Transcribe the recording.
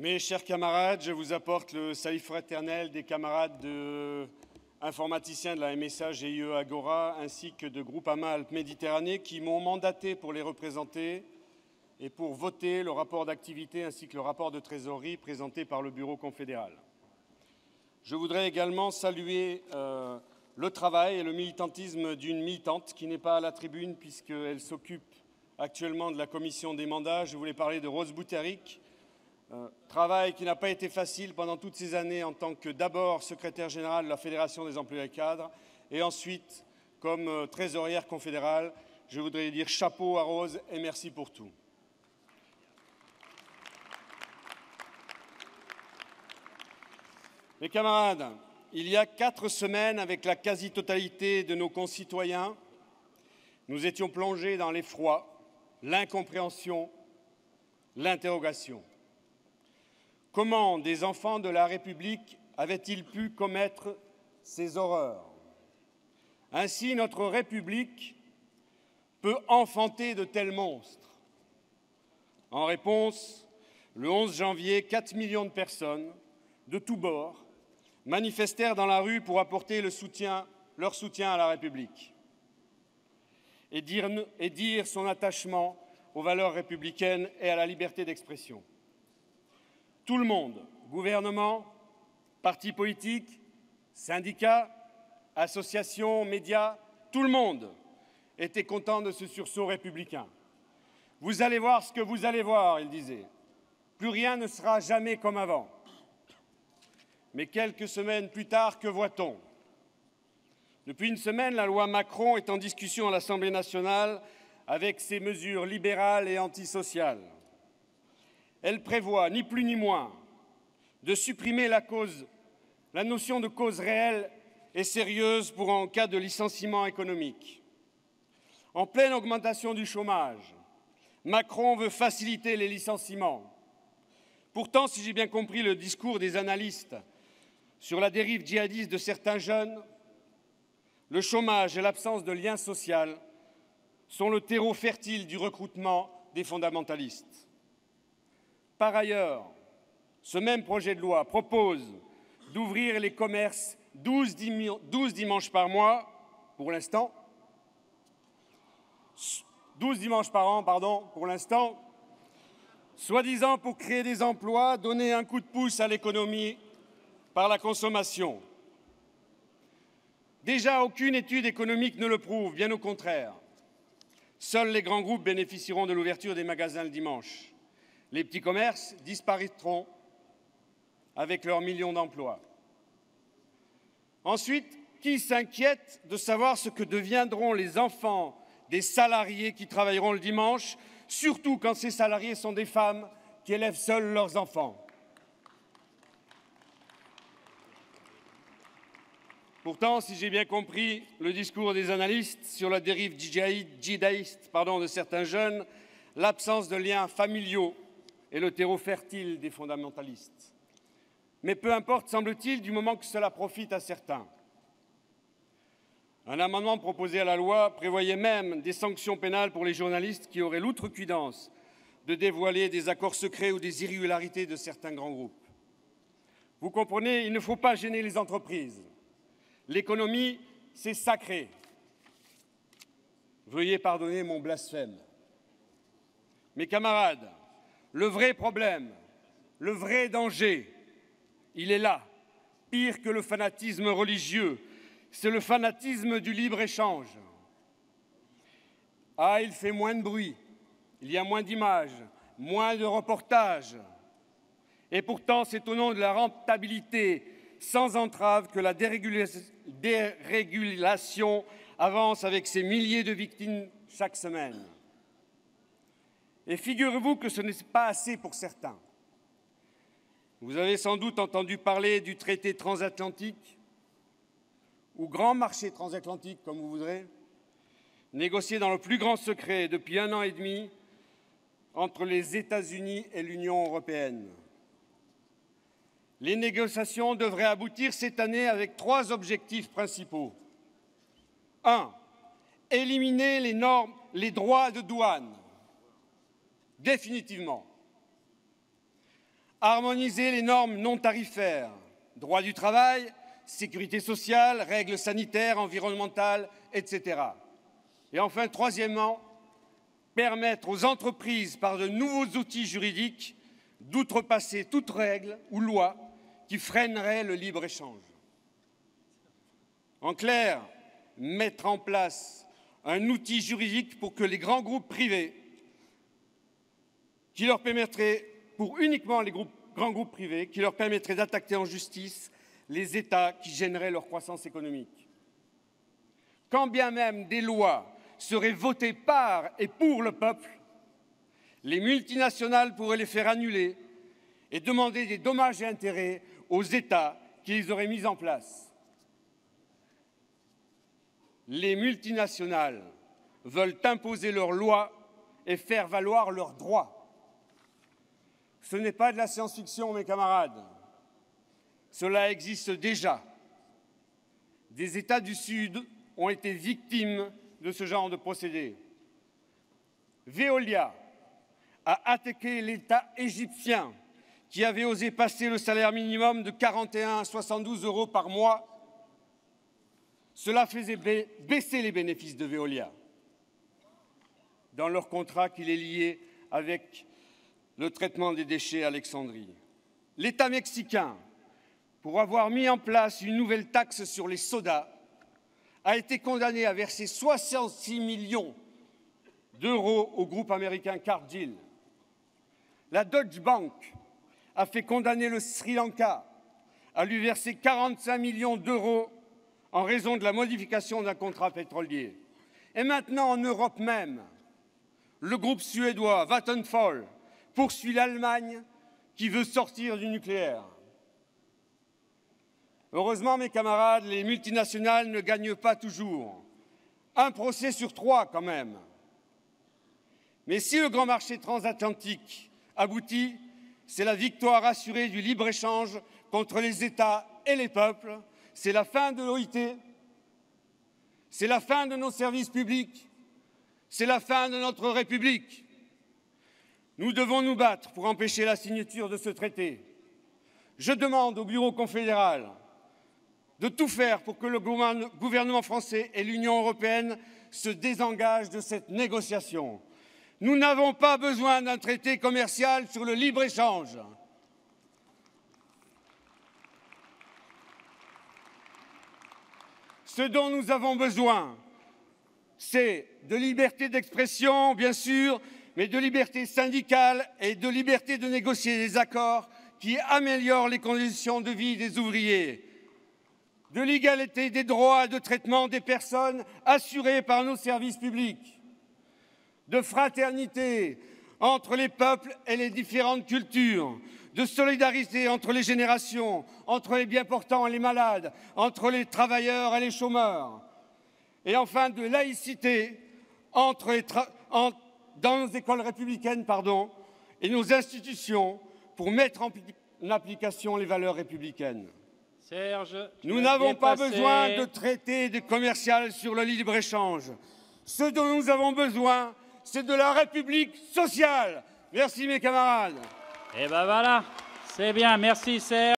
Mes chers camarades, je vous apporte le salut fraternel des camarades informaticiens de la MSA, GIE Agora, ainsi que de Groupama Alpes-Méditerranée qui m'ont mandaté pour les représenter et pour voter le rapport d'activité ainsi que le rapport de trésorerie présenté par le Bureau confédéral. Je voudrais également saluer le travail et le militantisme d'une militante qui n'est pas à la tribune puisqu'elle s'occupe actuellement de la commission des mandats. Je voulais parler de Rose Boutéric. Travail qui n'a pas été facile pendant toutes ces années en tant que d'abord secrétaire général de la Fédération des employés cadres et ensuite comme trésorière confédérale. Je voudrais dire chapeau à Rose et merci pour tout. Mes camarades, il y a 4 semaines, avec la quasi-totalité de nos concitoyens, nous étions plongés dans l'effroi, l'incompréhension, l'interrogation. Comment des enfants de la République avaient-ils pu commettre ces horreurs? Ainsi, notre République peut enfanter de tels monstres. En réponse, le 11 janvier, 4 millions de personnes, de tous bords, manifestèrent dans la rue pour apporter leur soutien à la République et dire son attachement aux valeurs républicaines et à la liberté d'expression. Tout le monde, gouvernement, partis politiques, syndicats, associations, médias, tout le monde était content de ce sursaut républicain. Vous allez voir ce que vous allez voir, il disait. Plus rien ne sera jamais comme avant. Mais quelques semaines plus tard, que voit-on? Depuis une semaine, la loi Macron est en discussion à l'Assemblée nationale avec ses mesures libérales et antisociales. Elle prévoit, ni plus ni moins, de supprimer la notion de cause réelle et sérieuse en cas de licenciement économique. En pleine augmentation du chômage, Macron veut faciliter les licenciements. Pourtant, si j'ai bien compris le discours des analystes sur la dérive djihadiste de certains jeunes, le chômage et l'absence de lien social sont le terreau fertile du recrutement des fondamentalistes. Par ailleurs, ce même projet de loi propose d'ouvrir les commerces 12 dimanches par mois, pour l'instant, 12 dimanches par an, pardon, pour l'instant, soi-disant pour créer des emplois, donner un coup de pouce à l'économie par la consommation. Déjà, aucune étude économique ne le prouve, bien au contraire. Seuls les grands groupes bénéficieront de l'ouverture des magasins le dimanche. Les petits commerces disparaîtront avec leurs millions d'emplois. Ensuite, qui s'inquiète de savoir ce que deviendront les enfants des salariés qui travailleront le dimanche, surtout quand ces salariés sont des femmes qui élèvent seules leurs enfants? Pourtant, si j'ai bien compris le discours des analystes sur la dérive djihadiste de certains jeunes, l'absence de liens familiaux est le terreau fertile des fondamentalistes. Mais peu importe, semble-t-il, du moment que cela profite à certains. Un amendement proposé à la loi prévoyait même des sanctions pénales pour les journalistes qui auraient l'outrecuidance de dévoiler des accords secrets ou des irrégularités de certains grands groupes. Vous comprenez, il ne faut pas gêner les entreprises. L'économie, c'est sacré. Veuillez pardonner mon blasphème. Mes camarades, le vrai problème, le vrai danger, il est là, pire que le fanatisme religieux, c'est le fanatisme du libre-échange. Ah, il fait moins de bruit, il y a moins d'images, moins de reportages. Et pourtant, c'est au nom de la rentabilité sans entrave que la dérégulation avance avec ses milliers de victimes chaque semaine. Et figurez-vous que ce n'est pas assez pour certains. Vous avez sans doute entendu parler du traité transatlantique, ou grand marché transatlantique, comme vous voudrez, négocié dans le plus grand secret depuis 1 an et demi entre les États-Unis et l'Union européenne. Les négociations devraient aboutir cette année avec 3 objectifs principaux. 1. Éliminer les droits de douane, définitivement. harmoniser les normes non tarifaires, droit du travail, sécurité sociale, règles sanitaires, environnementales, etc. Et enfin, troisièmement, permettre aux entreprises, par de nouveaux outils juridiques, d'outrepasser toute règle ou loi qui freinerait le libre-échange. En clair, mettre en place un outil juridique pour que les grands groupes privés, qui leur permettrait, pour uniquement les grands groupes privés, qui leur permettrait d'attaquer en justice les États qui gêneraient leur croissance économique. Quand bien même des lois seraient votées par et pour le peuple, les multinationales pourraient les faire annuler et demander des dommages et intérêts aux États qui les auraient mises en place. Les multinationales veulent imposer leurs lois et faire valoir leurs droits. Ce n'est pas de la science-fiction, mes camarades. Cela existe déjà. Des États du Sud ont été victimes de ce genre de procédé. Veolia a attaqué l'État égyptien qui avait osé passer le salaire minimum de 41 à 72 € par mois. Cela faisait baisser les bénéfices de Veolia dans leur contrat qui les liait avec le traitement des déchets à Alexandrie. L'État mexicain, pour avoir mis en place une nouvelle taxe sur les sodas, a été condamné à verser 66 millions d'euros au groupe américain Cargill. La Deutsche Bank a fait condamner le Sri Lanka à lui verser 45 millions d'euros en raison de la modification d'un contrat pétrolier. Et maintenant, en Europe même, le groupe suédois Vattenfall poursuit l'Allemagne qui veut sortir du nucléaire. Heureusement, mes camarades, les multinationales ne gagnent pas toujours. Un procès sur 3 quand même. Mais si le grand marché transatlantique aboutit, c'est la victoire assurée du libre-échange contre les États et les peuples. C'est la fin de l'OIT. C'est la fin de nos services publics. C'est la fin de notre République. Nous devons nous battre pour empêcher la signature de ce traité. Je demande au Bureau confédéral de tout faire pour que le gouvernement français et l'Union européenne se désengagent de cette négociation. Nous n'avons pas besoin d'un traité commercial sur le libre-échange. Ce dont nous avons besoin, c'est de liberté d'expression, bien sûr, mais de liberté syndicale et de liberté de négocier des accords qui améliorent les conditions de vie des ouvriers, de l'égalité des droits de traitement des personnes assurés par nos services publics, de fraternité entre les peuples et les différentes cultures, de solidarité entre les générations, entre les bien portants et les malades, entre les travailleurs et les chômeurs, et enfin de laïcité dans nos écoles républicaines et nos institutions pour mettre en application les valeurs républicaines. Serge, nous n'avons pas besoin de traités commercial sur le libre-échange. Ce dont nous avons besoin, c'est de la République sociale. Merci mes camarades. Et ben voilà, c'est bien, merci Serge.